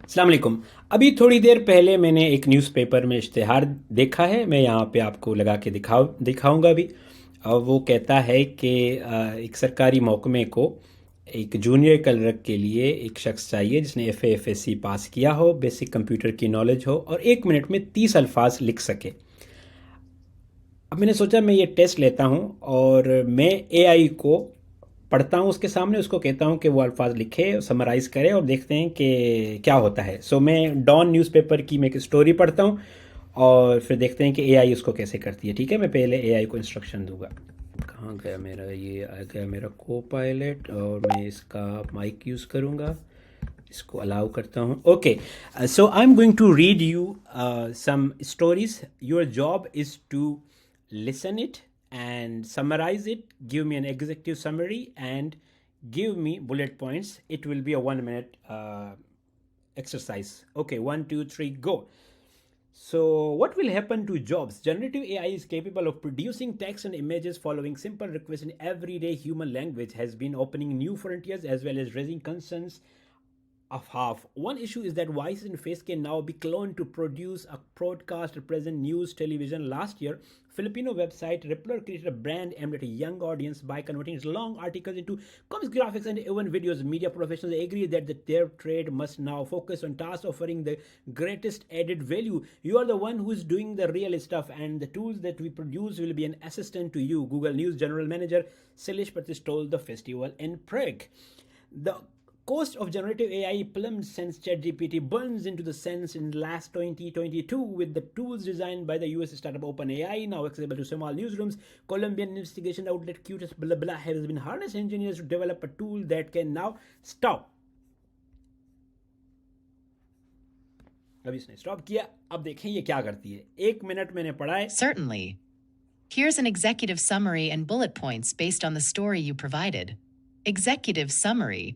السلام علیکم. ابھی تھوڑی دیر پہلے میں نے ایک نیوز پیپر میں اشتہار دیکھا ہے. میں یہاں پہ آپ کو لگا کے دکھاؤں گا بھی. اور وہ کہتا ہے کہ ایک سرکاری محکمے کو ایک جونیئر کلرک کے لیے ایک شخص چاہیے جس نے ایف ایس سی پاس کیا ہو، بیسک کمپیوٹر کی نالج ہو اور 1 منٹ میں 30 الفاظ لکھ سکے. اب میں نے سوچا میں یہ ٹیسٹ لیتا ہوں اور میں اے آئی کو پڑھتا ہوں اس کے سامنے، اس کو کہتا ہوں کہ وہ الفاظ لکھے، سمرائز کرے اور دیکھتے ہیں کہ کیا ہوتا ہے. سو میں ڈان نیوز پیپر کی میں ایک اسٹوری پڑھتا ہوں اور پھر دیکھتے ہیں کہ اے آئی اس کو کیسے کرتی ہے. ٹھیک ہے، میں پہلے اے آئی کو انسٹرکشن دوں گا. کہاں گیا میرا، یہ آ گیا میرا کو پائلٹ، اور میں اس کا مائک یوز کروں گا، اس کو الاؤ کرتا ہوں. Okay, so I am going to read you some stories. Your job is to listen it and summarize it, give me an executive summary and give me bullet points. It will be a 1 minute exercise. Okay, 1 2 3 go. So what will happen to jobs? Generative AI is capable of producing text and images following simple requests in everyday human language, has been opening new frontiers as well as raising concerns of half. One issue is that voice and face can now be cloned to produce a broadcast, represent news, television. Last year, Filipino website Rippler created a brand aimed at a young audience by converting its long articles into comics, graphics, and even videos. Media professionals agree that their trade must now focus on tasks offering the greatest added value. You are the one who is doing the real stuff, and the tools that we produce will be an assistant to you, Google News General Manager Silish Patis told the festival in Prague. The cost of generative AI plummeted since ChatGPT burns into the sense in last 2022 with the tools designed by the US startup OpenAI now accessible to small newsrooms. Colombian investigation outlet Qtus blah blah has been harnessed engineers to develop a tool that can now stop. اب اس نے stop کیا. اب دیکھیں یہ کیا کرتی ہے. 1 minute میں نے پڑھا ہے. Certainly. Here's an executive summary and bullet points based on the story you provided. Executive summary.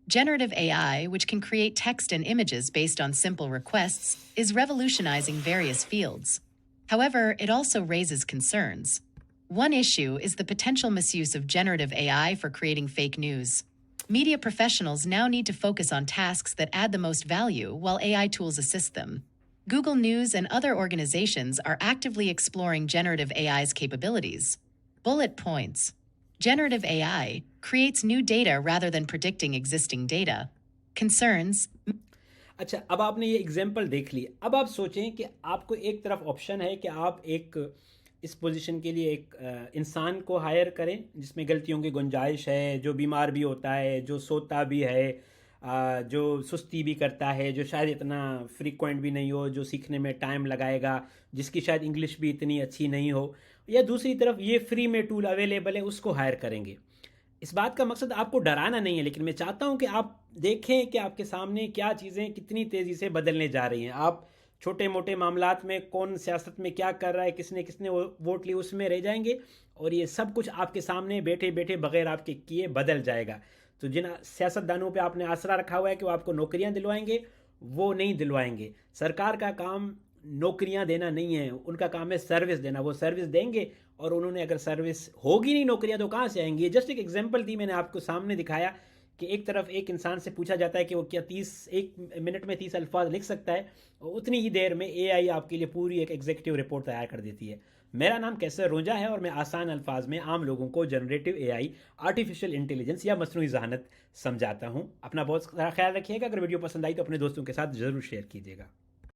Generative AI, which can create text and images based on simple requests, is revolutionizing various fields. However, it also raises concerns. One issue is the potential misuse of generative AI for creating fake news. Media professionals now need to focus on tasks that add the most value while AI tools assist them. Google News and other organizations are actively exploring generative AI's capabilities. Bullet points. Generative AI creates new data rather than predicting existing data. Concerns. اچھا، اب آپ نے یہ example دیکھ لی. اب آپ سوچیں کہ آپ کو ایک طرف آپشن ہے کہ آپ ایک اس پوزیشن کے لیے ایک انسان کو ہائر کریں جس میں غلطیوں کی گنجائش ہے، جو بیمار بھی ہوتا ہے، جو سوتا بھی ہے، جو سستی بھی کرتا ہے، جو شاید اتنا فریکوینٹ بھی نہیں ہو، جو سیکھنے میں ٹائم لگائے گا، جس کی شاید انگلش بھی اتنی اچھی نہیں ہو. یا دوسری طرف یہ فری میں ٹول اویلیبل ہے، اس کو ہائر کریں گے. اس بات کا مقصد آپ کو ڈرانا نہیں ہے، لیکن میں چاہتا ہوں کہ آپ دیکھیں کہ آپ کے سامنے کیا چیزیں کتنی تیزی سے بدلنے جا رہی ہیں. آپ چھوٹے موٹے معاملات میں کون سیاست میں کیا کر رہا ہے، کس نے ووٹ لی، اس میں رہ جائیں گے، اور یہ سب کچھ آپ کے سامنے بیٹھے بیٹھے بغیر آپ کے کیے بدل جائے گا. تو جن سیاست دانوں پہ آپ نے آسرا رکھا ہوا ہے کہ وہ آپ کو نوکریاں دلوائیں گے، وہ نہیں دلوائیں گے. سرکار کا کام نوکریاں دینا نہیں ہے، ان کا کام ہے سروس دینا. وہ سروس دیں گے، اور انہوں نے اگر سروس ہوگی نہیں نوکریاں تو کہاں سے آئیں گی. جسٹ ایک ایگزامپل دی میں نے آپ کو سامنے دکھایا کہ ایک طرف ایک انسان سے پوچھا جاتا ہے کہ وہ کیا 1 منٹ میں 30 الفاظ لکھ سکتا ہے، اور اتنی ہی دیر میں اے آئی آپ کے لیے پوری ایک ایگزیکٹو رپورٹ تیار کر دیتی ہے. میرا نام کیسر رونجا ہے، اور میں آسان الفاظ میں عام لوگوں کو جنریٹو اے آئی، آرٹیفیشل انٹیلیجنس یا مصنوعی ذہانت سمجھاتا ہوں. اپنا بہت سارا خیال رکھیے گا. اگر ویڈیو پسند آئی تو اپنے دوستوں کے ساتھ ضرور شیئر کیجیے گا.